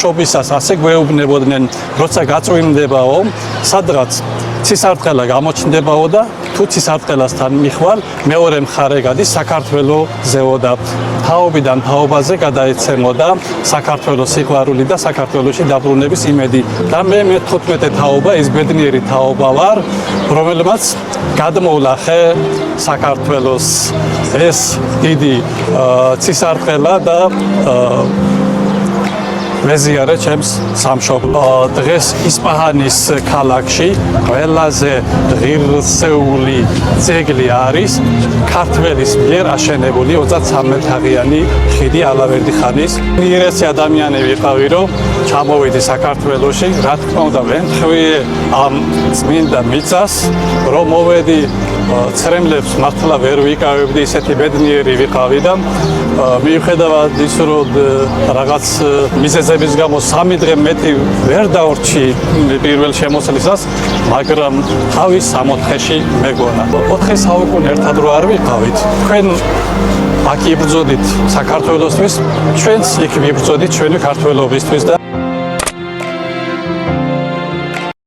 ბავშვობისას ასე გვეუბნებოდნენ, როცა გაწვიმდებაო, სადღაც ცისარტყელა გამოჩნდებაო და თუ ცისარტყელასთან მიხვალ, მეორე მხარე გადის საქართველოსზეო და თაობიდან თაობაზე გადაეცემოდა საქართველოს სიყვარული და საქართველოში დაბრუნების იმედი. და მე 15 თაობა ეს ბედნიერი თაობა ვარ, რომელმაც გადმოვლახე საქართველოს ეს დიდი ცისარტყელა და მეზიარე ჩემს სამშობლოს. დღეს ისპაჰანის ქალაქში ყველაზე ღირსეული ძეგლი არის ქართველის მიერ აშენებული 33 თაღიანი ხიდი ალავერდი ხანის. მიერესი ადამიანი ვიყავი, რომ ჩამოვიდი საქართველოში, რა თქმა უნდა, ვემთხვიე ამ წმინდა მიწას, რომ მოვედი ცრემლებს მართლა ვერ ვიკავებდი, ისეთი ბედნიერი ვიყავი და მიუხედავად ის, რომ რაღაც მიზეზების გამო 3 დღე მეტი ვერ დავრჩი პირველ შემოსვლისას, მაგრამ თავის 4-ში მეგონა. 4 საუკუნე ერთად რო არ ვიყავით, თქვენ აქ იბრძოდით საქართველოსთვის, ჩვენც იქ ვიბრძოდით ჩვენი ქართველობისთვის და